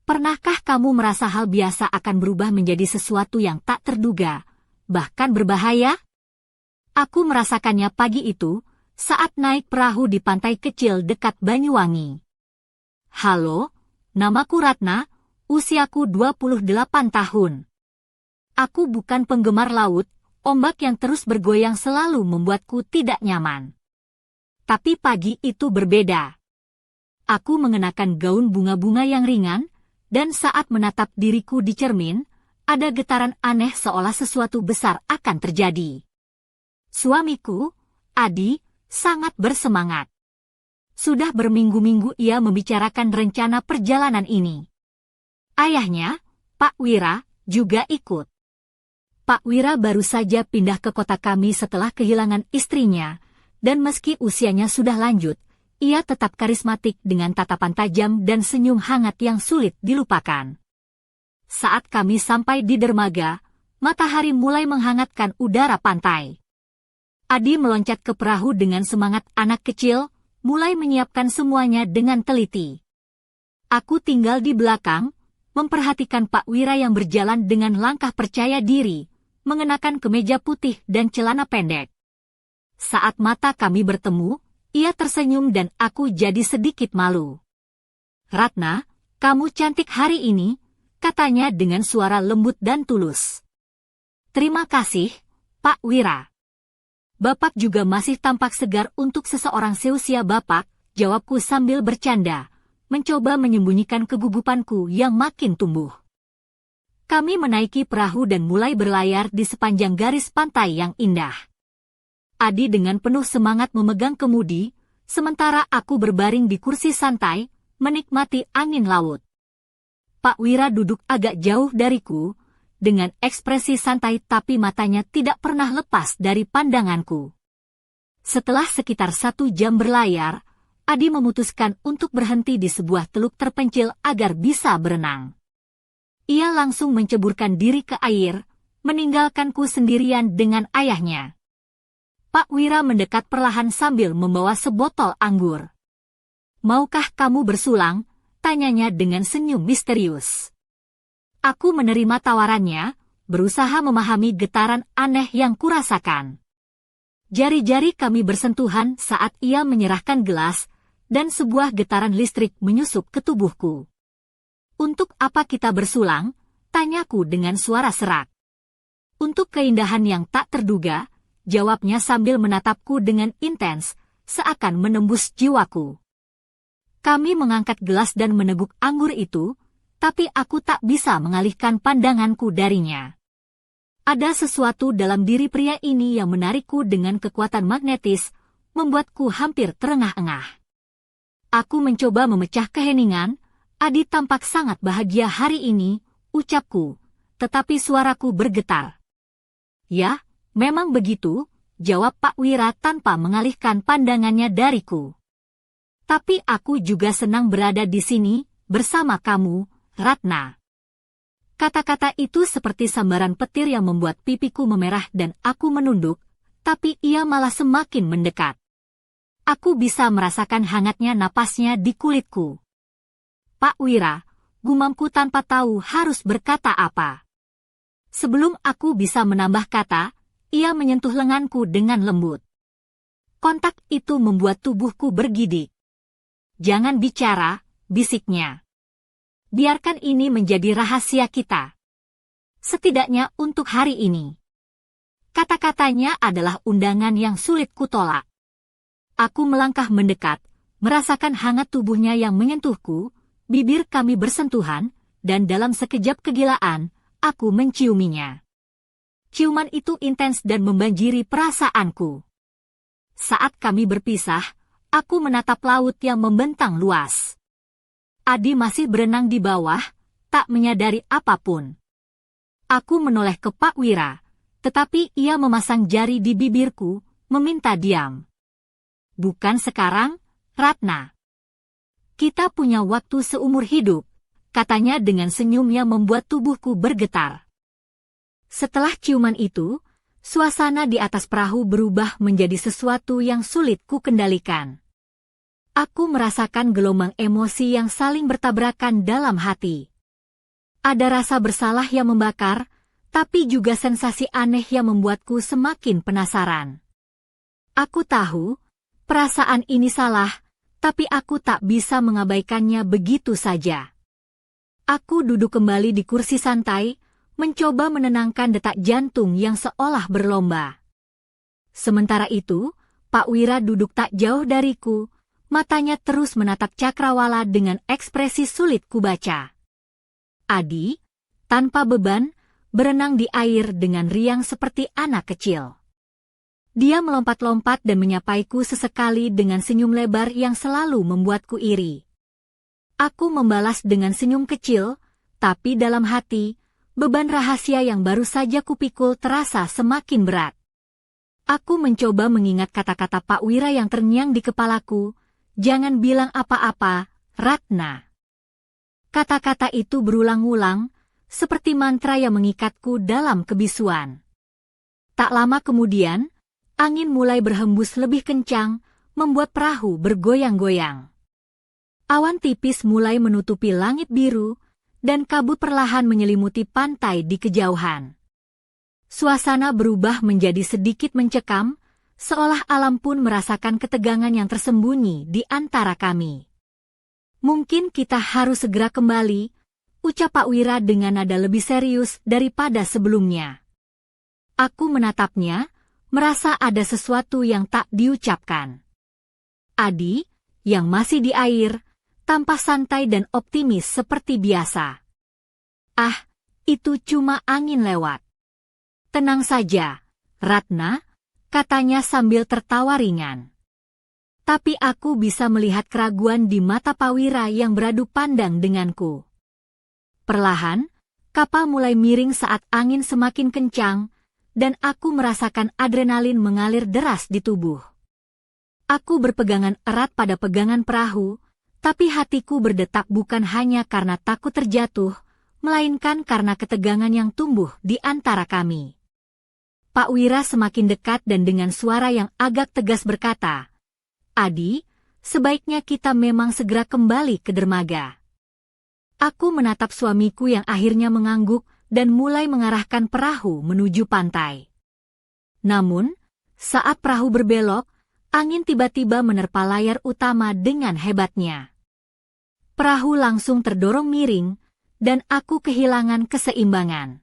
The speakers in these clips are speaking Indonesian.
Pernahkah kamu merasa hal biasa akan berubah menjadi sesuatu yang tak terduga, bahkan berbahaya? Aku merasakannya pagi itu, saat naik perahu di pantai kecil dekat Banyuwangi. Halo, namaku Ratna, usiaku 28 tahun. Aku bukan penggemar laut, ombak yang terus bergoyang selalu membuatku tidak nyaman. Tapi pagi itu berbeda. Aku mengenakan gaun bunga-bunga yang ringan, dan saat menatap diriku di cermin, ada getaran aneh seolah sesuatu besar akan terjadi. Suamiku, Adi, sangat bersemangat. Sudah berminggu-minggu ia membicarakan rencana perjalanan ini. Ayahnya, Pak Wira, juga ikut. Pak Wira baru saja pindah ke kota kami setelah kehilangan istrinya, dan meski usianya sudah lanjut, ia tetap karismatik dengan tatapan tajam dan senyum hangat yang sulit dilupakan. Saat kami sampai di dermaga, matahari mulai menghangatkan udara pantai. Adi meloncat ke perahu dengan semangat anak kecil, mulai menyiapkan semuanya dengan teliti. Aku tinggal di belakang, memperhatikan Pak Wira yang berjalan dengan langkah percaya diri, mengenakan kemeja putih dan celana pendek. Saat mata kami bertemu, ia tersenyum dan aku jadi sedikit malu. "Ratna, kamu cantik hari ini," katanya dengan suara lembut dan tulus. "Terima kasih, Pak Wira. Bapak juga masih tampak segar untuk seseorang seusia Bapak," jawabku sambil bercanda, mencoba menyembunyikan kegugupanku yang makin tumbuh. Kami menaiki perahu dan mulai berlayar di sepanjang garis pantai yang indah. Adi dengan penuh semangat memegang kemudi, sementara aku berbaring di kursi santai, menikmati angin laut. Pak Wira duduk agak jauh dariku, dengan ekspresi santai tapi matanya tidak pernah lepas dari pandanganku. Setelah sekitar 1 jam berlayar, Adi memutuskan untuk berhenti di sebuah teluk terpencil agar bisa berenang. Ia langsung menceburkan diri ke air, meninggalkanku sendirian dengan ayahnya. Pak Wira mendekat perlahan sambil membawa sebotol anggur. "Maukah kamu bersulang?" tanyanya dengan senyum misterius. Aku menerima tawarannya, berusaha memahami getaran aneh yang kurasakan. Jari-jari kami bersentuhan saat ia menyerahkan gelas, dan sebuah getaran listrik menyusup ke tubuhku. "Untuk apa kita bersulang?" tanyaku dengan suara serak. "Untuk keindahan yang tak terduga," jawabnya sambil menatapku dengan intens, seakan menembus jiwaku. Kami mengangkat gelas dan meneguk anggur itu, tapi aku tak bisa mengalihkan pandanganku darinya. Ada sesuatu dalam diri pria ini yang menarikku dengan kekuatan magnetis, membuatku hampir terengah-engah. Aku mencoba memecah keheningan. "Adi tampak sangat bahagia hari ini," ucapku, tetapi suaraku bergetar. "Ya, memang begitu," jawab Pak Wira tanpa mengalihkan pandangannya dariku. "Tapi aku juga senang berada di sini, bersama kamu, Ratna." Kata-kata itu seperti sambaran petir yang membuat pipiku memerah dan aku menunduk, tapi ia malah semakin mendekat. Aku bisa merasakan hangatnya napasnya di kulitku. "Pak Wira," gumamku tanpa tahu harus berkata apa. Sebelum aku bisa menambah kata, ia menyentuh lenganku dengan lembut. Kontak itu membuat tubuhku bergidik. "Jangan bicara," bisiknya. "Biarkan ini menjadi rahasia kita. Setidaknya untuk hari ini." Kata-katanya adalah undangan yang sulit kutolak. Aku melangkah mendekat, merasakan hangat tubuhnya yang menyentuhku, bibir kami bersentuhan, dan dalam sekejap kegilaan, aku menciuminya. Ciuman itu intens dan membanjiri perasaanku. Saat kami berpisah, aku menatap laut yang membentang luas. Adi masih berenang di bawah, tak menyadari apapun. Aku menoleh ke Pak Wira, tetapi ia memasang jari di bibirku, meminta diam. "Bukan sekarang, Ratna. Kita punya waktu seumur hidup," katanya dengan senyum yang membuat tubuhku bergetar. Setelah ciuman itu, suasana di atas perahu berubah menjadi sesuatu yang sulit kukendalikan. Aku merasakan gelombang emosi yang saling bertabrakan dalam hati. Ada rasa bersalah yang membakar, tapi juga sensasi aneh yang membuatku semakin penasaran. Aku tahu, perasaan ini salah, tapi aku tak bisa mengabaikannya begitu saja. Aku duduk kembali di kursi santai, mencoba menenangkan detak jantung yang seolah berlomba. Sementara itu, Pak Wira duduk tak jauh dariku, matanya terus menatap Cakrawala dengan ekspresi sulit kubaca. Adi, tanpa beban, berenang di air dengan riang seperti anak kecil. Dia melompat-lompat dan menyapaiku sesekali dengan senyum lebar yang selalu membuatku iri. Aku membalas dengan senyum kecil, tapi dalam hati, beban rahasia yang baru saja kupikul terasa semakin berat. Aku mencoba mengingat kata-kata Pak Wira yang terngiang di kepalaku, "Jangan bilang apa-apa, Ratna." Kata-kata itu berulang-ulang, seperti mantra yang mengikatku dalam kebisuan. Tak lama kemudian, angin mulai berhembus lebih kencang, membuat perahu bergoyang-goyang. Awan tipis mulai menutupi langit biru, dan kabut perlahan menyelimuti pantai di kejauhan. Suasana berubah menjadi sedikit mencekam, seolah alam pun merasakan ketegangan yang tersembunyi di antara kami. "Mungkin kita harus segera kembali," ucap Pak Wira dengan nada lebih serius daripada sebelumnya. Aku menatapnya, merasa ada sesuatu yang tak diucapkan. Adi, yang masih di air, tampak santai dan optimis seperti biasa. "Ah, itu cuma angin lewat. Tenang saja, Ratna," katanya sambil tertawa ringan. Tapi aku bisa melihat keraguan di mata Pak Wira yang beradu pandang denganku. Perlahan, kapal mulai miring saat angin semakin kencang, dan aku merasakan adrenalin mengalir deras di tubuh. Aku berpegangan erat pada pegangan perahu, tapi hatiku berdetak bukan hanya karena takut terjatuh, melainkan karena ketegangan yang tumbuh di antara kami. Pak Wira semakin dekat dan dengan suara yang agak tegas berkata, "Adi, sebaiknya kita memang segera kembali ke dermaga." Aku menatap suamiku yang akhirnya mengangguk dan mulai mengarahkan perahu menuju pantai. Namun, saat perahu berbelok, angin tiba-tiba menerpa layar utama dengan hebatnya. Perahu langsung terdorong miring, dan aku kehilangan keseimbangan.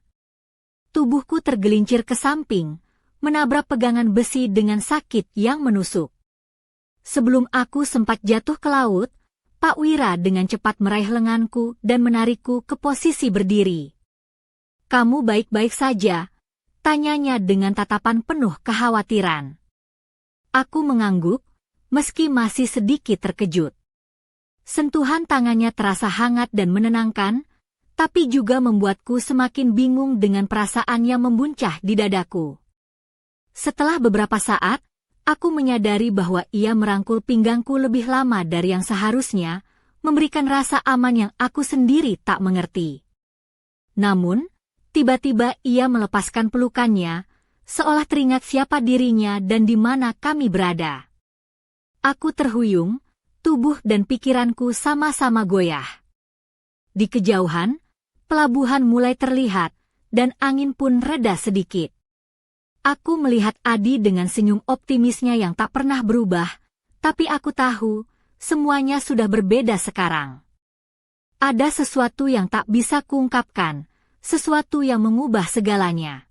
Tubuhku tergelincir ke samping, menabrak pegangan besi dengan sakit yang menusuk. Sebelum aku sempat jatuh ke laut, Pak Wira dengan cepat meraih lenganku dan menarikku ke posisi berdiri. "Kamu baik-baik saja?" tanyanya dengan tatapan penuh kekhawatiran. Aku mengangguk, meski masih sedikit terkejut. Sentuhan tangannya terasa hangat dan menenangkan, tapi juga membuatku semakin bingung dengan perasaan yang membuncah di dadaku. Setelah beberapa saat, aku menyadari bahwa ia merangkul pinggangku lebih lama dari yang seharusnya, memberikan rasa aman yang aku sendiri tak mengerti. Namun, tiba-tiba ia melepaskan pelukannya, seolah teringat siapa dirinya dan di mana kami berada. Aku terhuyung, tubuh dan pikiranku sama-sama goyah. Di kejauhan, pelabuhan mulai terlihat, dan angin pun reda sedikit. Aku melihat Adi dengan senyum optimisnya yang tak pernah berubah, tapi aku tahu, semuanya sudah berbeda sekarang. Ada sesuatu yang tak bisa kuungkapkan, sesuatu yang mengubah segalanya.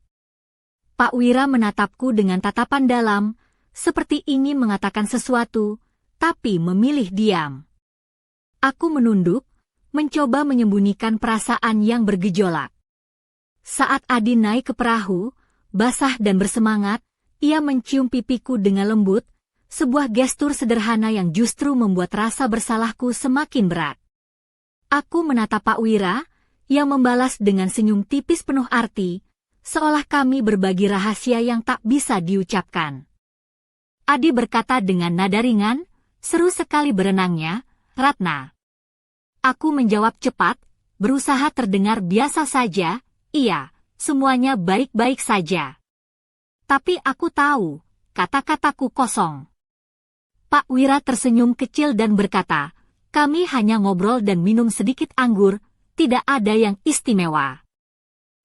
Pak Wira menatapku dengan tatapan dalam, seperti ingin mengatakan sesuatu, tapi memilih diam. Aku menunduk, mencoba menyembunyikan perasaan yang bergejolak. Saat Adi naik ke perahu, basah dan bersemangat, ia mencium pipiku dengan lembut, sebuah gestur sederhana yang justru membuat rasa bersalahku semakin berat. Aku menatap Pak Wira, yang membalas dengan senyum tipis penuh arti, seolah kami berbagi rahasia yang tak bisa diucapkan. Adi berkata dengan nada ringan, "Seru sekali berenangnya, Ratna." Aku menjawab cepat, berusaha terdengar biasa saja, "Iya, semuanya baik-baik saja." Tapi aku tahu, kata-kataku kosong. Pak Wira tersenyum kecil dan berkata, "Kami hanya ngobrol dan minum sedikit anggur, tidak ada yang istimewa.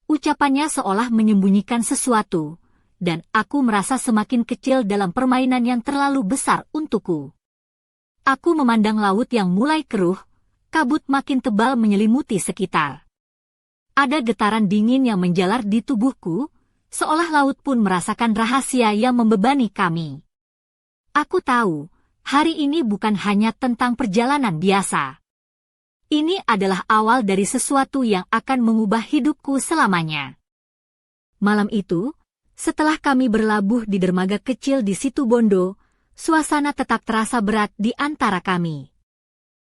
Ucapannya seolah menyembunyikan sesuatu, dan aku merasa semakin kecil dalam permainan yang terlalu besar untukku. Aku memandang laut yang mulai keruh, kabut makin tebal menyelimuti sekitar. Ada getaran dingin yang menjalar di tubuhku, seolah laut pun merasakan rahasia yang membebani kami. Aku tahu, hari ini bukan hanya tentang perjalanan biasa. Ini adalah awal dari sesuatu yang akan mengubah hidupku selamanya. Malam itu, setelah kami berlabuh di dermaga kecil di Situbondo, suasana tetap terasa berat di antara kami.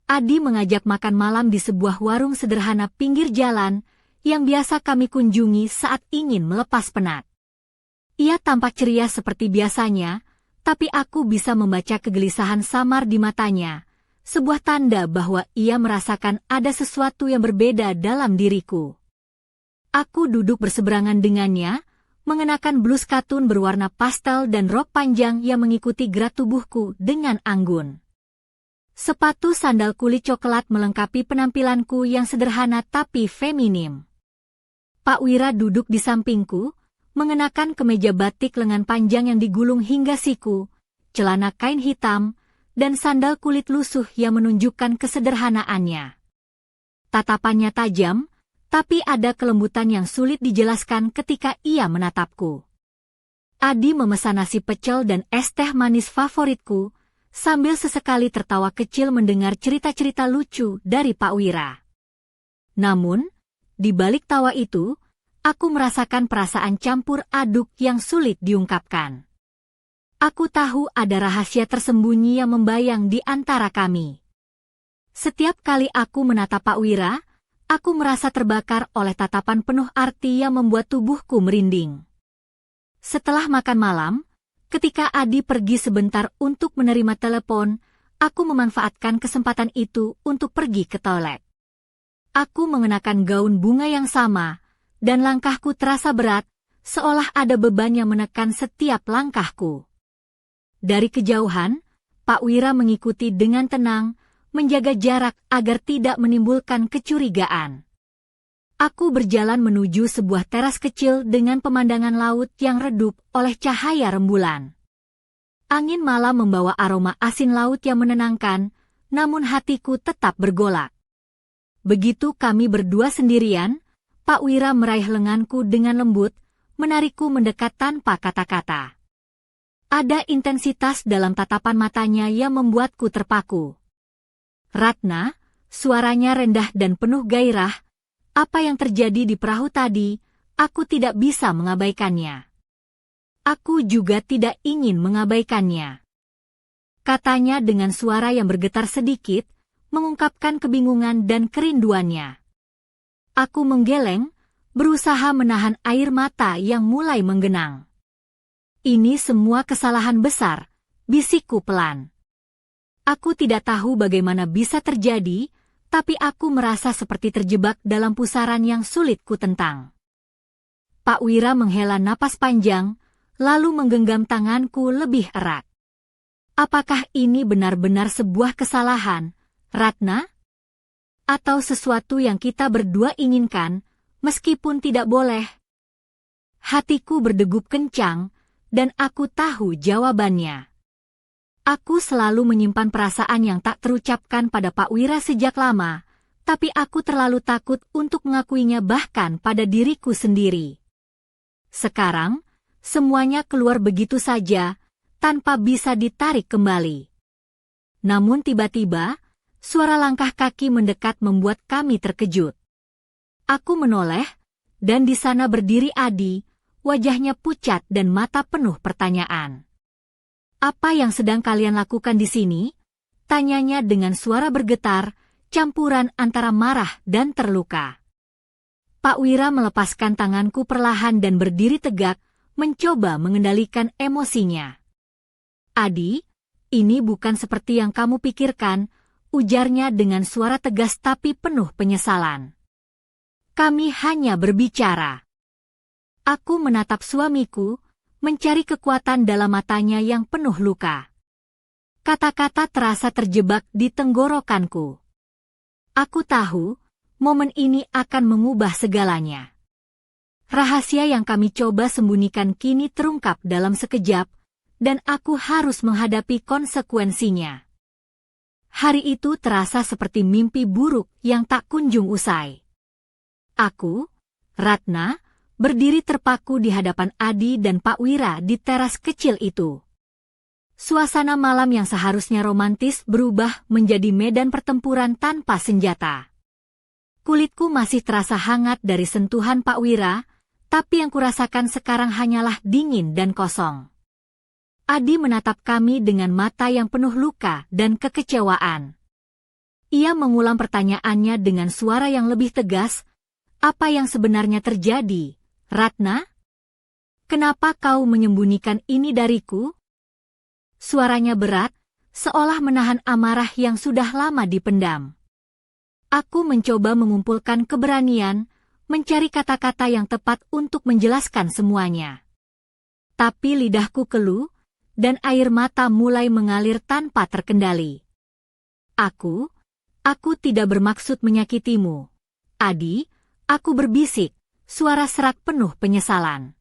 Adi mengajak makan malam di sebuah warung sederhana pinggir jalan yang biasa kami kunjungi saat ingin melepas penat. Ia tampak ceria seperti biasanya, tapi aku bisa membaca kegelisahan samar di matanya, sebuah tanda bahwa ia merasakan ada sesuatu yang berbeda dalam diriku. Aku duduk berseberangan dengannya, mengenakan blus katun berwarna pastel dan rok panjang yang mengikuti gerak tubuhku dengan anggun. Sepatu sandal kulit coklat melengkapi penampilanku yang sederhana tapi feminim. Pak Wira duduk di sampingku, mengenakan kemeja batik lengan panjang yang digulung hingga siku, celana kain hitam, dan sandal kulit lusuh yang menunjukkan kesederhanaannya. Tatapannya tajam, tapi ada kelembutan yang sulit dijelaskan ketika ia menatapku. Adi memesan nasi pecel dan es teh manis favoritku, sambil sesekali tertawa kecil mendengar cerita-cerita lucu dari Pak Wira. Namun, di balik tawa itu, aku merasakan perasaan campur aduk yang sulit diungkapkan. Aku tahu ada rahasia tersembunyi yang membayang di antara kami. Setiap kali aku menatap Pak Wira, aku merasa terbakar oleh tatapan penuh arti yang membuat tubuhku merinding. Setelah makan malam, ketika Adi pergi sebentar untuk menerima telepon, aku memanfaatkan kesempatan itu untuk pergi ke toilet. Aku mengenakan gaun bunga yang sama, dan langkahku terasa berat, seolah ada beban yang menekan setiap langkahku. Dari kejauhan, Pak Wira mengikuti dengan tenang, menjaga jarak agar tidak menimbulkan kecurigaan. Aku berjalan menuju sebuah teras kecil dengan pemandangan laut yang redup oleh cahaya rembulan. Angin malam membawa aroma asin laut yang menenangkan, namun hatiku tetap bergolak. Begitu kami berdua sendirian, Pak Wira meraih lenganku dengan lembut, menarikku mendekat tanpa kata-kata. Ada intensitas dalam tatapan matanya yang membuatku terpaku. Ratna, suaranya rendah dan penuh gairah, apa yang terjadi di perahu tadi, aku tidak bisa mengabaikannya. Aku juga tidak ingin mengabaikannya. Katanya dengan suara yang bergetar sedikit, mengungkapkan kebingungan dan kerinduannya. Aku menggeleng, berusaha menahan air mata yang mulai menggenang. Ini semua kesalahan besar, bisikku pelan. Aku tidak tahu bagaimana bisa terjadi, tapi aku merasa seperti terjebak dalam pusaran yang sulit kutentang. Pak Wira menghela napas panjang, lalu menggenggam tanganku lebih erat. Apakah ini benar-benar sebuah kesalahan, Ratna? Atau sesuatu yang kita berdua inginkan, meskipun tidak boleh? Hatiku berdegup kencang, dan aku tahu jawabannya. Aku selalu menyimpan perasaan yang tak terucapkan pada Pak Wira sejak lama, tapi aku terlalu takut untuk mengakuinya bahkan pada diriku sendiri. Sekarang, semuanya keluar begitu saja, tanpa bisa ditarik kembali. Namun tiba-tiba, suara langkah kaki mendekat membuat kami terkejut. Aku menoleh, dan di sana berdiri Adi, wajahnya pucat dan mata penuh pertanyaan. Apa yang sedang kalian lakukan di sini? Tanyanya dengan suara bergetar, campuran antara marah dan terluka. Pak Wira melepaskan tanganku perlahan dan berdiri tegak, mencoba mengendalikan emosinya. Adi, ini bukan seperti yang kamu pikirkan, ujarnya dengan suara tegas tapi penuh penyesalan. Kami hanya berbicara. Aku menatap suamiku, mencari kekuatan dalam matanya yang penuh luka. Kata-kata terasa terjebak di tenggorokanku. Aku tahu, momen ini akan mengubah segalanya. Rahasia yang kami coba sembunyikan kini terungkap dalam sekejap, dan aku harus menghadapi konsekuensinya. Hari itu terasa seperti mimpi buruk yang tak kunjung usai. Aku, Ratna, berdiri terpaku di hadapan Adi dan Pak Wira di teras kecil itu. Suasana malam yang seharusnya romantis berubah menjadi medan pertempuran tanpa senjata. Kulitku masih terasa hangat dari sentuhan Pak Wira, tapi yang kurasakan sekarang hanyalah dingin dan kosong. Adi menatap kami dengan mata yang penuh luka dan kekecewaan. Ia mengulang pertanyaannya dengan suara yang lebih tegas, "Apa yang sebenarnya terjadi, Ratna? Kenapa kau menyembunyikan ini dariku?" Suaranya berat, seolah menahan amarah yang sudah lama dipendam. Aku mencoba mengumpulkan keberanian, mencari kata-kata yang tepat untuk menjelaskan semuanya. Tapi lidahku keluh, dan air mata mulai mengalir tanpa terkendali. Aku tidak bermaksud menyakitimu. Adi, aku berbisik, suara serak penuh penyesalan.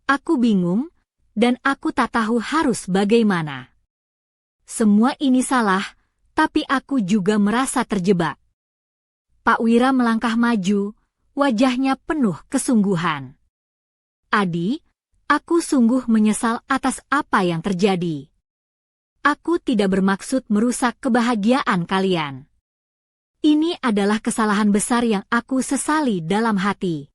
Aku bingung, dan aku tak tahu harus bagaimana. Semua ini salah, tapi aku juga merasa terjebak. Pak Wira melangkah maju, wajahnya penuh kesungguhan. Adi, aku sungguh menyesal atas apa yang terjadi. Aku tidak bermaksud merusak kebahagiaan kalian. Ini adalah kesalahan besar yang aku sesali dalam hati.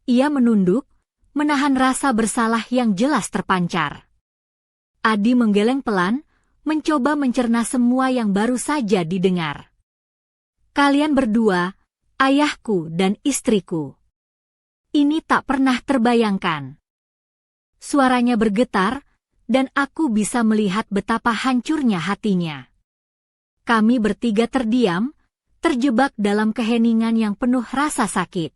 Ia menunduk, menahan rasa bersalah yang jelas terpancar. Adi menggeleng pelan, mencoba mencerna semua yang baru saja didengar. Kalian berdua, ayahku dan istriku. Ini tak pernah terbayangkan. Suaranya bergetar, dan aku bisa melihat betapa hancurnya hatinya. Kami bertiga terdiam, terjebak dalam keheningan yang penuh rasa sakit.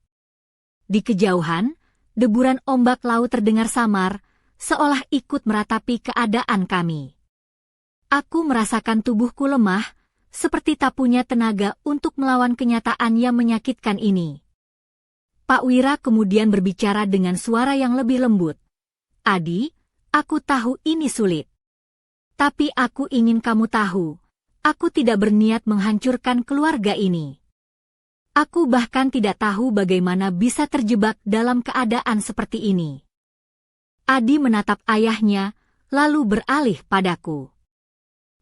Di kejauhan, deburan ombak laut terdengar samar, seolah ikut meratapi keadaan kami. Aku merasakan tubuhku lemah, seperti tak punya tenaga untuk melawan kenyataan yang menyakitkan ini. Pak Wira kemudian berbicara dengan suara yang lebih lembut. Adi, aku tahu ini sulit. Tapi aku ingin kamu tahu, aku tidak berniat menghancurkan keluarga ini. Aku bahkan tidak tahu bagaimana bisa terjebak dalam keadaan seperti ini. Adi menatap ayahnya, lalu beralih padaku.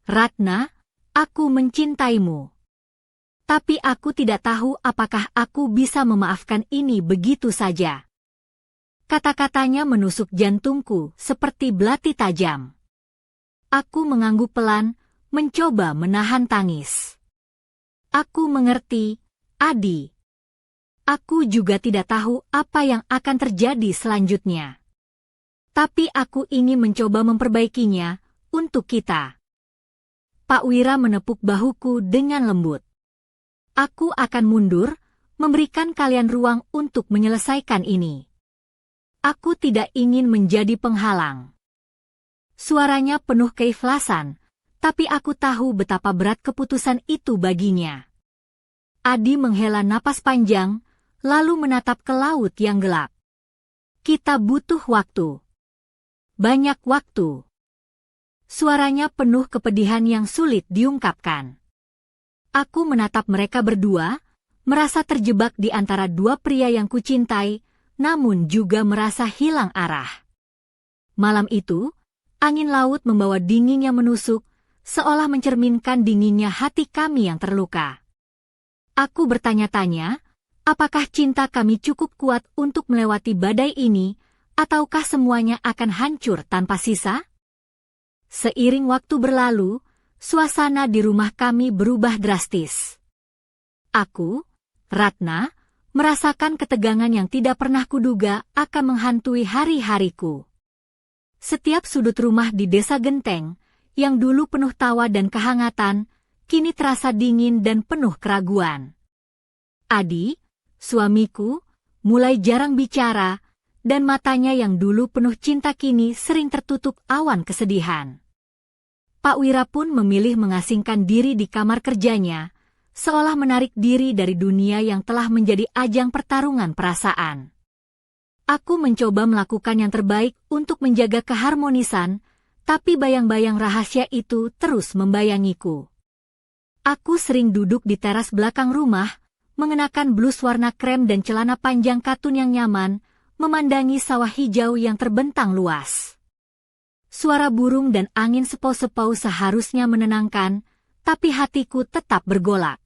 Ratna, aku mencintaimu. Tapi aku tidak tahu apakah aku bisa memaafkan ini begitu saja. Kata-katanya menusuk jantungku seperti belati tajam. Aku mengangguk pelan, mencoba menahan tangis. Aku mengerti, Adi. Aku juga tidak tahu apa yang akan terjadi selanjutnya. Tapi aku ingin mencoba memperbaikinya untuk kita. Pak Wira menepuk bahuku dengan lembut. Aku akan mundur, memberikan kalian ruang untuk menyelesaikan ini. Aku tidak ingin menjadi penghalang. Suaranya penuh keikhlasan, tapi aku tahu betapa berat keputusan itu baginya. Adi menghela napas panjang, lalu menatap ke laut yang gelap. Kita butuh waktu. Banyak waktu. Suaranya penuh kepedihan yang sulit diungkapkan. Aku menatap mereka berdua, merasa terjebak di antara dua pria yang kucintai, namun juga merasa hilang arah. Malam itu, angin laut membawa dingin yang menusuk, seolah mencerminkan dinginnya hati kami yang terluka. Aku bertanya-tanya, apakah cinta kami cukup kuat untuk melewati badai ini, ataukah semuanya akan hancur tanpa sisa? Seiring waktu berlalu, suasana di rumah kami berubah drastis. Aku, Ratna, merasakan ketegangan yang tidak pernah kuduga akan menghantui hari-hariku. Setiap sudut rumah di Desa Genteng, yang dulu penuh tawa dan kehangatan, kini terasa dingin dan penuh keraguan. Adi, suamiku, mulai jarang bicara, dan matanya yang dulu penuh cinta kini sering tertutup awan kesedihan. Pak Wira pun memilih mengasingkan diri di kamar kerjanya, seolah menarik diri dari dunia yang telah menjadi ajang pertarungan perasaan. Aku mencoba melakukan yang terbaik untuk menjaga keharmonisan, tapi bayang-bayang rahasia itu terus membayangiku. Aku sering duduk di teras belakang rumah, mengenakan blus warna krem dan celana panjang katun yang nyaman, memandangi sawah hijau yang terbentang luas. Suara burung dan angin sepau-sepau seharusnya menenangkan, tapi hatiku tetap bergolak.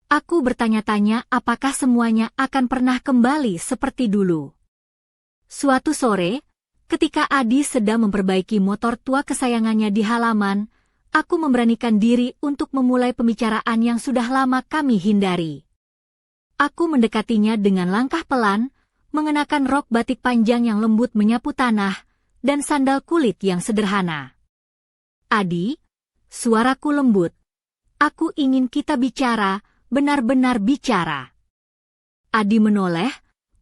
Aku bertanya-tanya apakah semuanya akan pernah kembali seperti dulu. Suatu sore, ketika Adi sedang memperbaiki motor tua kesayangannya di halaman, aku memberanikan diri untuk memulai pembicaraan yang sudah lama kami hindari. Aku mendekatinya dengan langkah pelan, mengenakan rok batik panjang yang lembut menyapu tanah, dan sandal kulit yang sederhana. Adi, suaraku lembut. Aku ingin kita bicara, benar-benar bicara. Adi menoleh,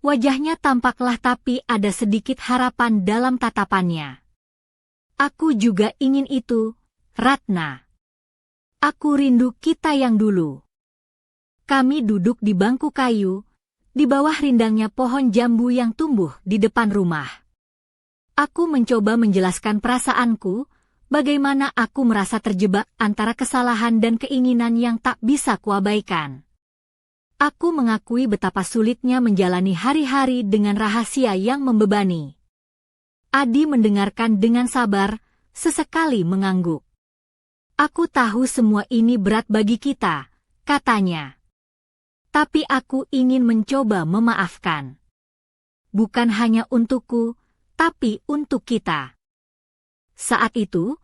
wajahnya tampaklah tapi ada sedikit harapan dalam tatapannya. Aku juga ingin itu, Ratna. Aku rindu kita yang dulu. Kami duduk di bangku kayu, di bawah rindangnya pohon jambu yang tumbuh di depan rumah. Aku mencoba menjelaskan perasaanku, bagaimana aku merasa terjebak antara kesalahan dan keinginan yang tak bisa kuabaikan. Aku mengakui betapa sulitnya menjalani hari-hari dengan rahasia yang membebani. Adi mendengarkan dengan sabar, sesekali mengangguk. Aku tahu semua ini berat bagi kita, katanya. Tapi aku ingin mencoba memaafkan. Bukan hanya untukku, tapi untuk kita. Saat itu,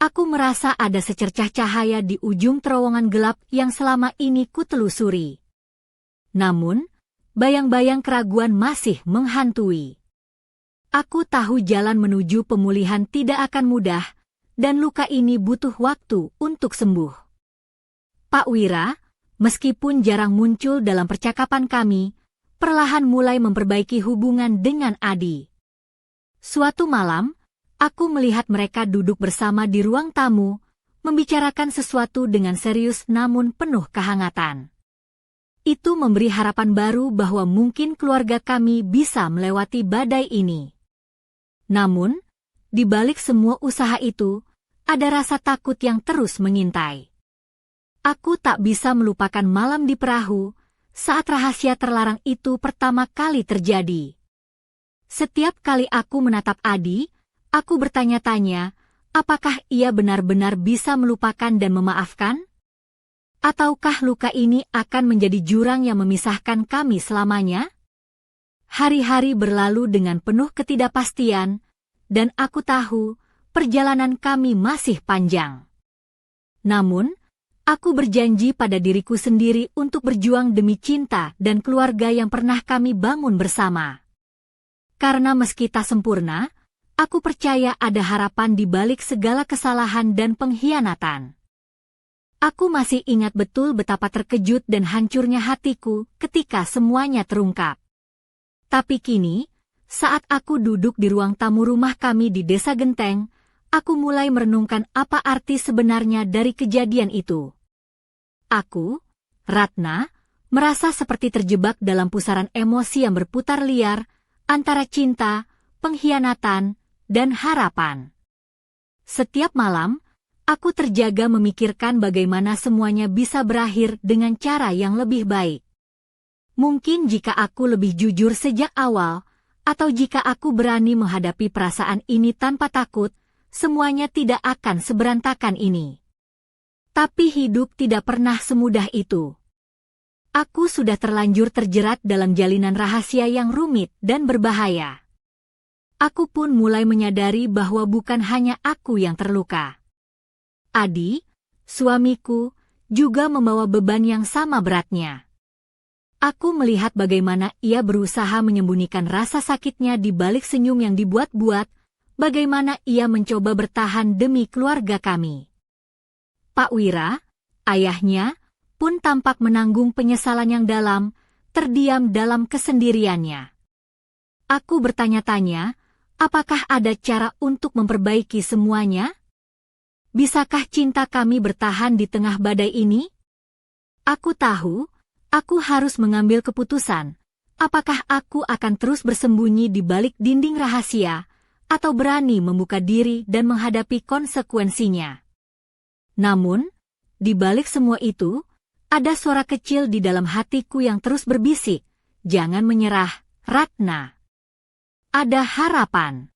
aku merasa ada secercah cahaya di ujung terowongan gelap yang selama ini kutelusuri. Namun, bayang-bayang keraguan masih menghantui. Aku tahu jalan menuju pemulihan tidak akan mudah, dan luka ini butuh waktu untuk sembuh. Pak Wira, meskipun jarang muncul dalam percakapan kami, perlahan mulai memperbaiki hubungan dengan Adi. Suatu malam, aku melihat mereka duduk bersama di ruang tamu, membicarakan sesuatu dengan serius namun penuh kehangatan. Itu memberi harapan baru bahwa mungkin keluarga kami bisa melewati badai ini. Namun, di balik semua usaha itu, ada rasa takut yang terus mengintai. Aku tak bisa melupakan malam di perahu, saat rahasia terlarang itu pertama kali terjadi. Setiap kali aku menatap Adi, aku bertanya-tanya, apakah ia benar-benar bisa melupakan dan memaafkan? Ataukah luka ini akan menjadi jurang yang memisahkan kami selamanya? Hari-hari berlalu dengan penuh ketidakpastian, dan aku tahu perjalanan kami masih panjang. Namun, aku berjanji pada diriku sendiri untuk berjuang demi cinta dan keluarga yang pernah kami bangun bersama. Karena meski tak sempurna, aku percaya ada harapan di balik segala kesalahan dan pengkhianatan. Aku masih ingat betul betapa terkejut dan hancurnya hatiku ketika semuanya terungkap. Tapi kini, saat aku duduk di ruang tamu rumah kami di Desa Genteng, aku mulai merenungkan apa arti sebenarnya dari kejadian itu. Aku, Ratna, merasa seperti terjebak dalam pusaran emosi yang berputar liar antara cinta, pengkhianatan, dan harapan. Setiap malam, aku terjaga memikirkan bagaimana semuanya bisa berakhir dengan cara yang lebih baik. Mungkin jika aku lebih jujur sejak awal, atau jika aku berani menghadapi perasaan ini tanpa takut, semuanya tidak akan seberantakan ini. Tapi hidup tidak pernah semudah itu. Aku sudah terlanjur terjerat dalam jalinan rahasia yang rumit dan berbahaya. Aku pun mulai menyadari bahwa bukan hanya aku yang terluka. Adi, suamiku, juga membawa beban yang sama beratnya. Aku melihat bagaimana ia berusaha menyembunyikan rasa sakitnya di balik senyum yang dibuat-buat, bagaimana ia mencoba bertahan demi keluarga kami. Pak Wira, ayahnya, pun tampak menanggung penyesalan yang dalam, terdiam dalam kesendiriannya. Aku bertanya-tanya, apakah ada cara untuk memperbaiki semuanya? Bisakah cinta kami bertahan di tengah badai ini? Aku tahu, aku harus mengambil keputusan. Apakah aku akan terus bersembunyi di balik dinding rahasia, atau berani membuka diri dan menghadapi konsekuensinya? Namun, di balik semua itu, ada suara kecil di dalam hatiku yang terus berbisik, "Jangan menyerah, Ratna. Ada harapan."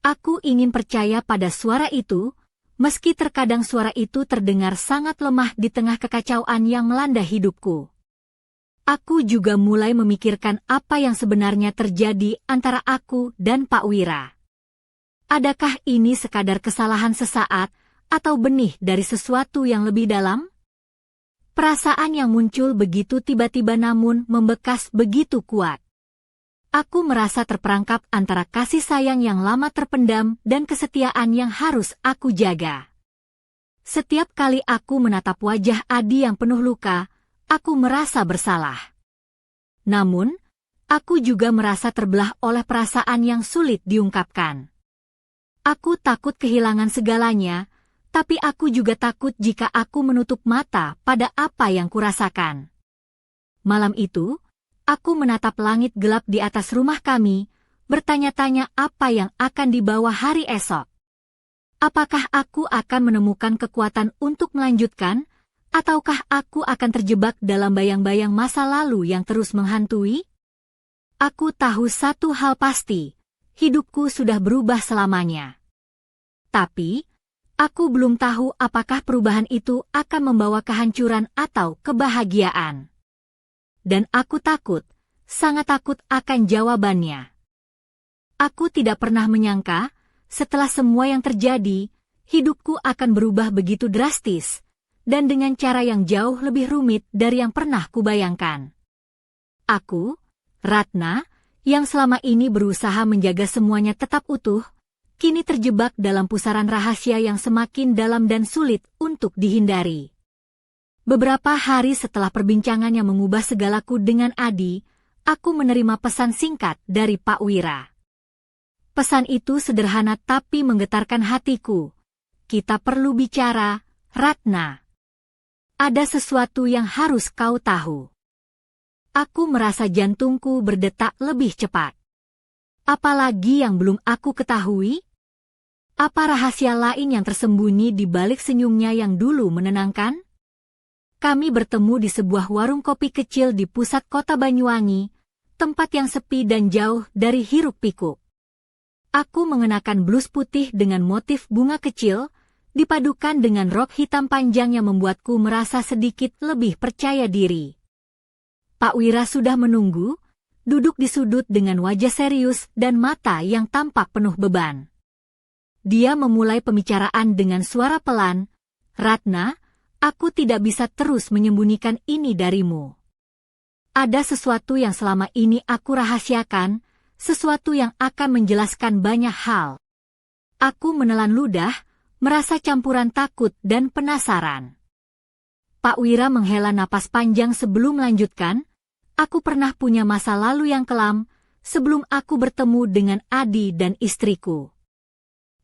Aku ingin percaya pada suara itu, meski terkadang suara itu terdengar sangat lemah di tengah kekacauan yang melanda hidupku. Aku juga mulai memikirkan apa yang sebenarnya terjadi antara aku dan Pak Wira. Adakah ini sekadar kesalahan sesaat atau benih dari sesuatu yang lebih dalam? Perasaan yang muncul begitu tiba-tiba namun membekas begitu kuat. Aku merasa terperangkap antara kasih sayang yang lama terpendam dan kesetiaan yang harus aku jaga. Setiap kali aku menatap wajah Adi yang penuh luka, aku merasa bersalah. Namun, aku juga merasa terbelah oleh perasaan yang sulit diungkapkan. Aku takut kehilangan segalanya, tapi aku juga takut jika aku menutup mata pada apa yang kurasakan. Malam itu, aku menatap langit gelap di atas rumah kami, bertanya-tanya apa yang akan dibawa hari esok. Apakah aku akan menemukan kekuatan untuk melanjutkan, ataukah aku akan terjebak dalam bayang-bayang masa lalu yang terus menghantui? Aku tahu satu hal pasti, hidupku sudah berubah selamanya. Tapi, aku belum tahu apakah perubahan itu akan membawa kehancuran atau kebahagiaan. Dan aku takut, sangat takut akan jawabannya. Aku tidak pernah menyangka, setelah semua yang terjadi, hidupku akan berubah begitu drastis, dan dengan cara yang jauh lebih rumit dari yang pernah kubayangkan. Aku, Ratna, yang selama ini berusaha menjaga semuanya tetap utuh, kini terjebak dalam pusaran rahasia yang semakin dalam dan sulit untuk dihindari. Beberapa hari setelah perbincangan yang mengubah segalaku dengan Adi, aku menerima pesan singkat dari Pak Wira. Pesan itu sederhana tapi menggetarkan hatiku. "Kita perlu bicara, Ratna. Ada sesuatu yang harus kau tahu." Aku merasa jantungku berdetak lebih cepat. Apalagi yang belum aku ketahui? Apa rahasia lain yang tersembunyi di balik senyumnya yang dulu menenangkan? Kami bertemu di sebuah warung kopi kecil di pusat kota Banyuwangi, tempat yang sepi dan jauh dari hiruk-pikuk. Aku mengenakan blus putih dengan motif bunga kecil, dipadukan dengan rok hitam panjang yang membuatku merasa sedikit lebih percaya diri. Pak Wira sudah menunggu, duduk di sudut dengan wajah serius dan mata yang tampak penuh beban. Dia memulai pembicaraan dengan suara pelan, "Ratna, aku tidak bisa terus menyembunyikan ini darimu. Ada sesuatu yang selama ini aku rahasiakan, sesuatu yang akan menjelaskan banyak hal." Aku menelan ludah, merasa campuran takut dan penasaran. Pak Wira menghela napas panjang sebelum melanjutkan, "Aku pernah punya masa lalu yang kelam, sebelum aku bertemu dengan Adi dan istriku.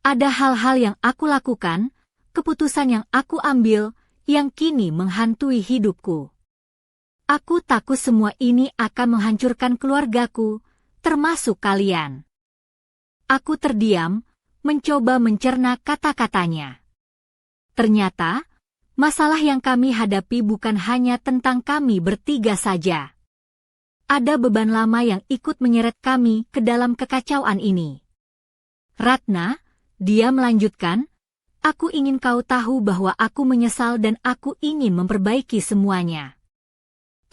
Ada hal-hal yang aku lakukan, keputusan yang aku ambil, yang kini menghantui hidupku. Aku takut semua ini akan menghancurkan keluargaku, termasuk kalian." Aku terdiam, mencoba mencerna kata-katanya. Ternyata, masalah yang kami hadapi bukan hanya tentang kami bertiga saja. Ada beban lama yang ikut menyeret kami ke dalam kekacauan ini. "Ratna," dia melanjutkan, "aku ingin kau tahu bahwa aku menyesal dan aku ingin memperbaiki semuanya.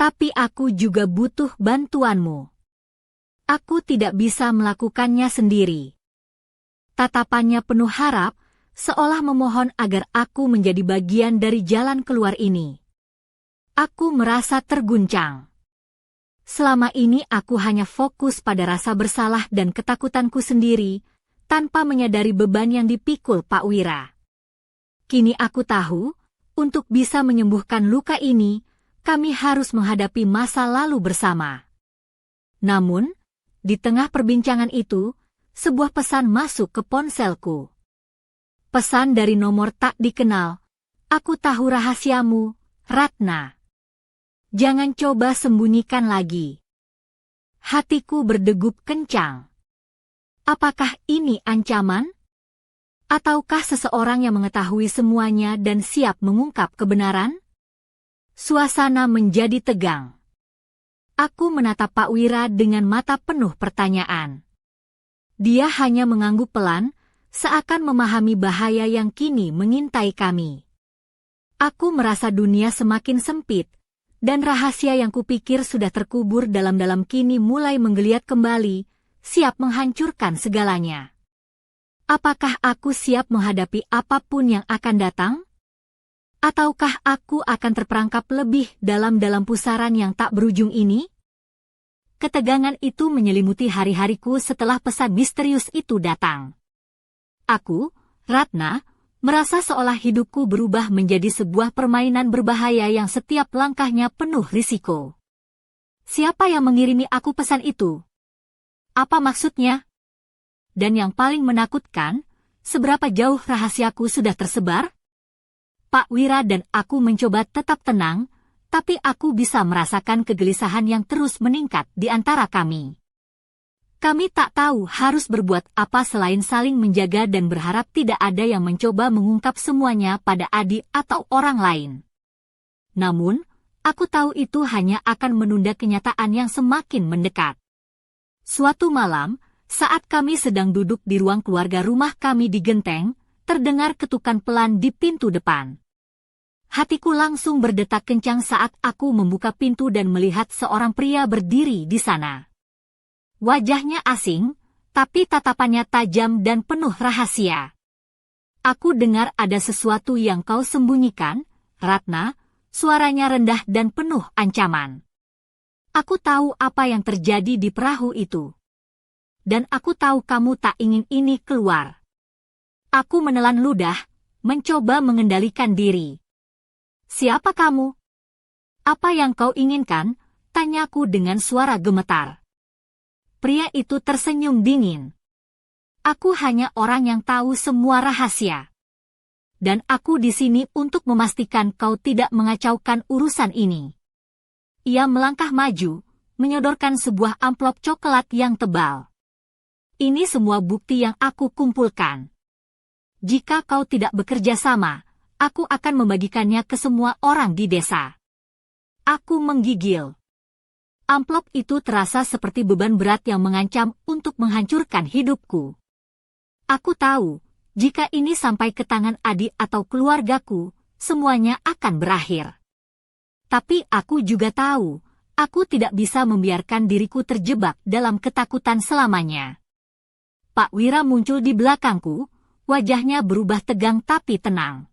Tapi aku juga butuh bantuanmu. Aku tidak bisa melakukannya sendiri." Tatapannya penuh harap, seolah memohon agar aku menjadi bagian dari jalan keluar ini. Aku merasa terguncang. Selama ini aku hanya fokus pada rasa bersalah dan ketakutanku sendiri, tanpa menyadari beban yang dipikul Pak Wira. Kini aku tahu, untuk bisa menyembuhkan luka ini, kami harus menghadapi masa lalu bersama. Namun, di tengah perbincangan itu, sebuah pesan masuk ke ponselku. Pesan dari nomor tak dikenal. "Aku tahu rahasiamu, Ratna. Jangan coba sembunyikan lagi. Hatiku berdegup kencang. Apakah ini ancaman? Ataukah seseorang yang mengetahui semuanya dan siap mengungkap kebenaran? Suasana menjadi tegang. Aku menatap Pak Wira dengan mata penuh pertanyaan. Dia hanya mengangguk pelan, seakan memahami bahaya yang kini mengintai kami. Aku merasa dunia semakin sempit, dan rahasia yang kupikir sudah terkubur dalam-dalam kini mulai menggeliat kembali, siap menghancurkan segalanya. Apakah aku siap menghadapi apapun yang akan datang? Ataukah aku akan terperangkap lebih dalam pusaran yang tak berujung ini? Ketegangan itu menyelimuti hari-hariku setelah pesan misterius itu datang. Aku, Ratna, merasa seolah hidupku berubah menjadi sebuah permainan berbahaya yang setiap langkahnya penuh risiko. Siapa yang mengirimi aku pesan itu? Apa maksudnya? Dan yang paling menakutkan, seberapa jauh rahasiaku sudah tersebar? Pak Wira dan aku mencoba tetap tenang, tapi aku bisa merasakan kegelisahan yang terus meningkat di antara kami. Kami tak tahu harus berbuat apa selain saling menjaga dan berharap tidak ada yang mencoba mengungkap semuanya pada Adi atau orang lain. Namun, aku tahu itu hanya akan menunda kenyataan yang semakin mendekat. Suatu malam, saat kami sedang duduk di ruang keluarga rumah kami di Genteng, terdengar ketukan pelan di pintu depan. Hatiku langsung berdetak kencang saat aku membuka pintu dan melihat seorang pria berdiri di sana. Wajahnya asing, tapi tatapannya tajam dan penuh rahasia. Aku dengar ada sesuatu yang kau sembunyikan, Ratna, suaranya rendah dan penuh ancaman. Aku tahu apa yang terjadi di perahu itu. Dan aku tahu kamu tak ingin ini keluar. Aku menelan ludah, mencoba mengendalikan diri. Siapa kamu? Apa yang kau inginkan? Tanyaku dengan suara gemetar. Pria itu tersenyum dingin. Aku hanya orang yang tahu semua rahasia. Dan aku di sini untuk memastikan kau tidak mengacaukan urusan ini. Ia melangkah maju, menyodorkan sebuah amplop coklat yang tebal. Ini semua bukti yang aku kumpulkan. Jika kau tidak bekerja sama, aku akan membagikannya ke semua orang di desa. Aku menggigil. Amplop itu terasa seperti beban berat yang mengancam untuk menghancurkan hidupku. Aku tahu, jika ini sampai ke tangan Adi atau keluargaku, semuanya akan berakhir. Tapi aku juga tahu, aku tidak bisa membiarkan diriku terjebak dalam ketakutan selamanya. Pak Wira muncul di belakangku, wajahnya berubah tegang tapi tenang.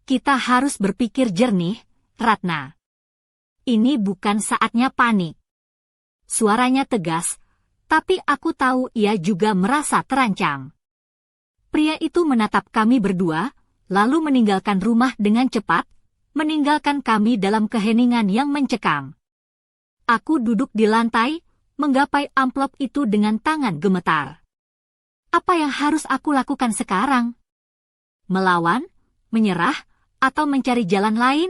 Kita harus berpikir jernih, Ratna. Ini bukan saatnya panik. Suaranya tegas, tapi aku tahu ia juga merasa terancam. Pria itu menatap kami berdua, lalu meninggalkan rumah dengan cepat, meninggalkan kami dalam keheningan yang mencekam. Aku duduk di lantai, menggapai amplop itu dengan tangan gemetar. Apa yang harus aku lakukan sekarang? Melawan, menyerah, atau mencari jalan lain?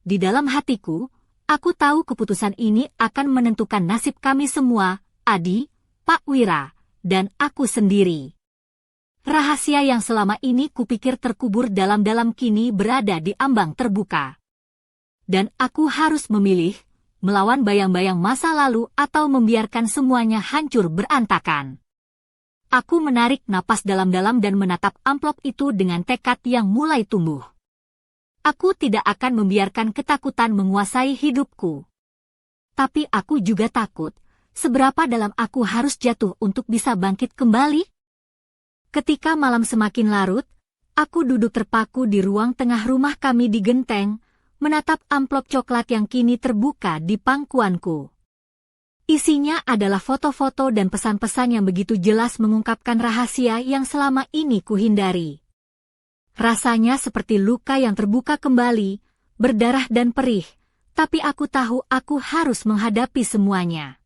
Di dalam hatiku, aku tahu keputusan ini akan menentukan nasib kami semua, Adi, Pak Wira, dan aku sendiri. Rahasia yang selama ini kupikir terkubur dalam-dalam kini berada di ambang terbuka. Dan aku harus memilih, melawan bayang-bayang masa lalu atau membiarkan semuanya hancur berantakan. Aku menarik napas dalam-dalam dan menatap amplop itu dengan tekad yang mulai tumbuh. Aku tidak akan membiarkan ketakutan menguasai hidupku. Tapi aku juga takut, seberapa dalam aku harus jatuh untuk bisa bangkit kembali? Ketika malam semakin larut, aku duduk terpaku di ruang tengah rumah kami di Genteng, menatap amplop coklat yang kini terbuka di pangkuanku. Isinya adalah foto-foto dan pesan-pesan yang begitu jelas mengungkapkan rahasia yang selama ini kuhindari. Rasanya seperti luka yang terbuka kembali, berdarah dan perih, tapi aku tahu aku harus menghadapi semuanya.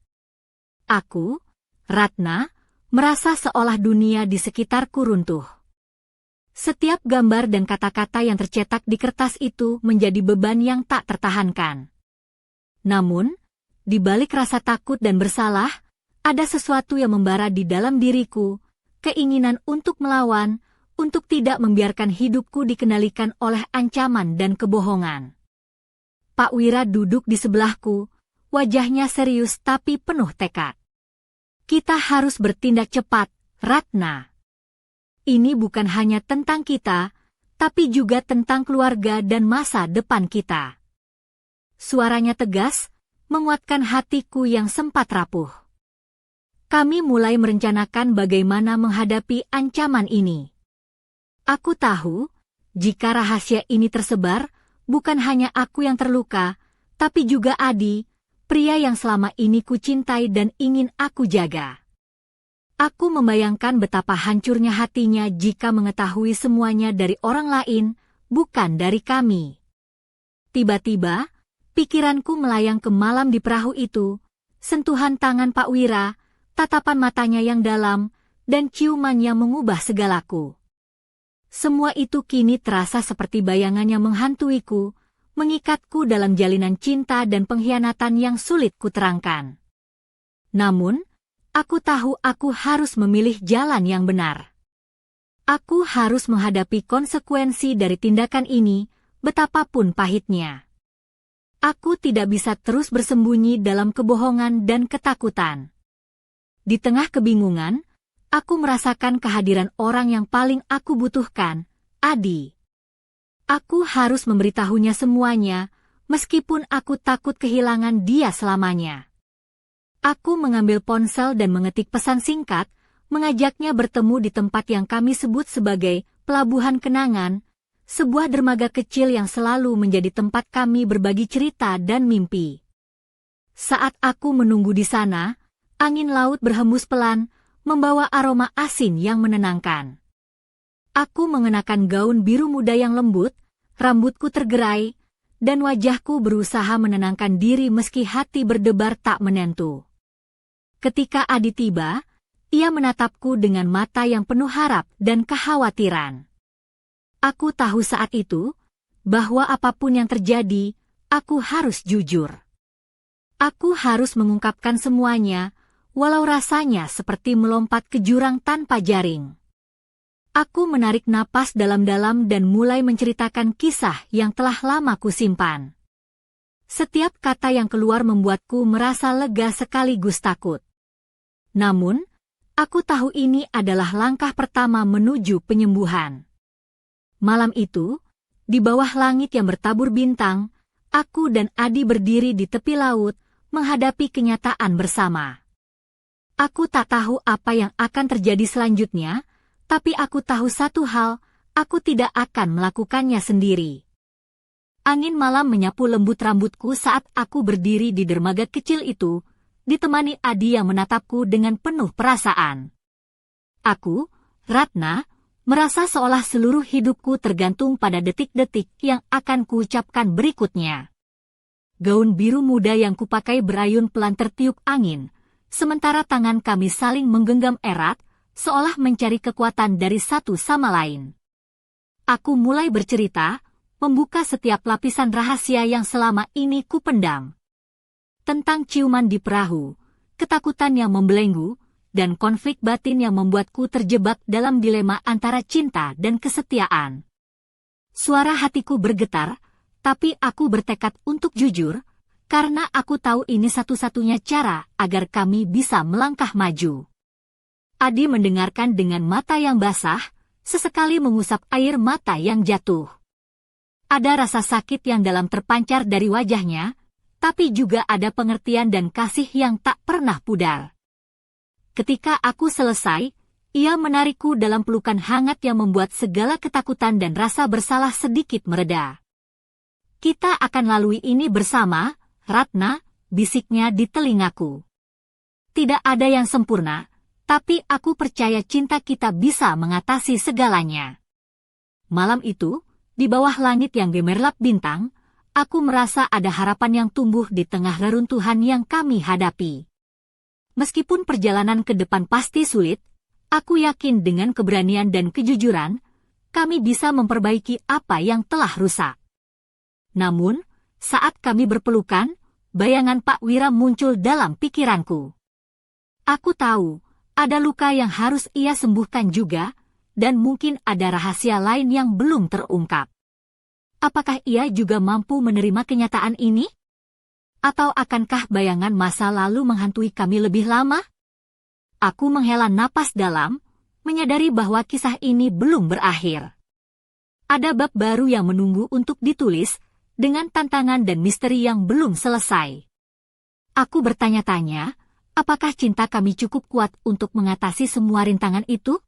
Aku, Ratna, merasa seolah dunia di sekitarku runtuh. Setiap gambar dan kata-kata yang tercetak di kertas itu menjadi beban yang tak tertahankan. Namun, di balik rasa takut dan bersalah, ada sesuatu yang membara di dalam diriku, keinginan untuk melawan, untuk tidak membiarkan hidupku dikendalikan oleh ancaman dan kebohongan. Pak Wira duduk di sebelahku, wajahnya serius tapi penuh tekad. Kita harus bertindak cepat, Ratna. Ini bukan hanya tentang kita, tapi juga tentang keluarga dan masa depan kita. Suaranya tegas, menguatkan hatiku yang sempat rapuh. Kami mulai merencanakan bagaimana menghadapi ancaman ini. Aku tahu, jika rahasia ini tersebar, bukan hanya aku yang terluka, tapi juga Adi, pria yang selama ini kucintai dan ingin aku jaga. Aku membayangkan betapa hancurnya hatinya jika mengetahui semuanya dari orang lain, bukan dari kami. Tiba-tiba, pikiranku melayang ke malam di perahu itu, sentuhan tangan Pak Wira, tatapan matanya yang dalam, dan ciuman yang mengubah segalaku. Semua itu kini terasa seperti bayangan yang menghantuiku, mengikatku dalam jalinan cinta dan pengkhianatan yang sulit kuterangkan. Namun, aku tahu aku harus memilih jalan yang benar. Aku harus menghadapi konsekuensi dari tindakan ini, betapapun pahitnya. Aku tidak bisa terus bersembunyi dalam kebohongan dan ketakutan. Di tengah kebingungan, aku merasakan kehadiran orang yang paling aku butuhkan, Adi. Aku harus memberitahunya semuanya, meskipun aku takut kehilangan dia selamanya. Aku mengambil ponsel dan mengetik pesan singkat, mengajaknya bertemu di tempat yang kami sebut sebagai Pelabuhan Kenangan, sebuah dermaga kecil yang selalu menjadi tempat kami berbagi cerita dan mimpi. Saat aku menunggu di sana, angin laut berhembus pelan, membawa aroma asin yang menenangkan. Aku mengenakan gaun biru muda yang lembut, rambutku tergerai, dan wajahku berusaha menenangkan diri meski hati berdebar tak menentu. Ketika Adi tiba, ia menatapku dengan mata yang penuh harap dan kekhawatiran. Aku tahu saat itu, bahwa apapun yang terjadi, aku harus jujur. Aku harus mengungkapkan semuanya, walau rasanya seperti melompat ke jurang tanpa jaring. Aku menarik napas dalam-dalam dan mulai menceritakan kisah yang telah lama kusimpan. Setiap kata yang keluar membuatku merasa lega sekaligus takut. Namun, aku tahu ini adalah langkah pertama menuju penyembuhan. Malam itu, di bawah langit yang bertabur bintang, aku dan Adi berdiri di tepi laut, menghadapi kenyataan bersama. Aku tak tahu apa yang akan terjadi selanjutnya, tapi aku tahu satu hal, aku tidak akan melakukannya sendiri. Angin malam menyapu lembut rambutku saat aku berdiri di dermaga kecil itu, ditemani Adi yang menatapku dengan penuh perasaan. Aku, Ratna, merasa seolah seluruh hidupku tergantung pada detik-detik yang akan kuucapkan berikutnya. Gaun biru muda yang kupakai berayun pelan tertiup angin, sementara tangan kami saling menggenggam erat, seolah mencari kekuatan dari satu sama lain. Aku mulai bercerita, membuka setiap lapisan rahasia yang selama ini kupendam. Tentang ciuman di perahu, ketakutan yang membelenggu, dan konflik batin yang membuatku terjebak dalam dilema antara cinta dan kesetiaan. Suara hatiku bergetar, tapi aku bertekad untuk jujur, karena aku tahu ini satu-satunya cara agar kami bisa melangkah maju. Adi mendengarkan dengan mata yang basah, sesekali mengusap air mata yang jatuh. Ada rasa sakit yang dalam terpancar dari wajahnya, tapi juga ada pengertian dan kasih yang tak pernah pudar. Ketika aku selesai, ia menarikku dalam pelukan hangat yang membuat segala ketakutan dan rasa bersalah sedikit mereda. Kita akan lalui ini bersama, Ratna, bisiknya di telingaku. Tidak ada yang sempurna, tapi aku percaya cinta kita bisa mengatasi segalanya. Malam itu, di bawah langit yang gemerlap bintang, aku merasa ada harapan yang tumbuh di tengah reruntuhan yang kami hadapi. Meskipun perjalanan ke depan pasti sulit, aku yakin dengan keberanian dan kejujuran, kami bisa memperbaiki apa yang telah rusak. Namun, saat kami berpelukan, bayangan Pak Wira muncul dalam pikiranku. Aku tahu, ada luka yang harus ia sembuhkan juga, dan mungkin ada rahasia lain yang belum terungkap. Apakah ia juga mampu menerima kenyataan ini? Atau akankah bayangan masa lalu menghantui kami lebih lama? Aku menghela napas dalam, menyadari bahwa kisah ini belum berakhir. Ada bab baru yang menunggu untuk ditulis, dengan tantangan dan misteri yang belum selesai. Aku bertanya-tanya, apakah cinta kami cukup kuat untuk mengatasi semua rintangan itu?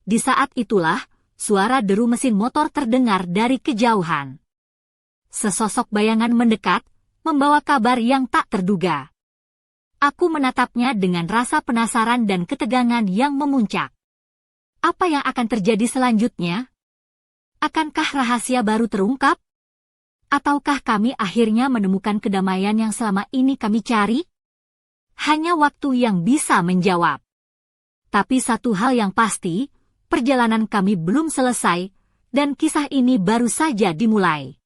Di saat itulah, suara deru mesin motor terdengar dari kejauhan. Sesosok bayangan mendekat, membawa kabar yang tak terduga. Aku menatapnya dengan rasa penasaran dan ketegangan yang memuncak. Apa yang akan terjadi selanjutnya? Akankah rahasia baru terungkap? Ataukah kami akhirnya menemukan kedamaian yang selama ini kami cari? Hanya waktu yang bisa menjawab. Tapi satu hal yang pasti, perjalanan kami belum selesai, dan kisah ini baru saja dimulai.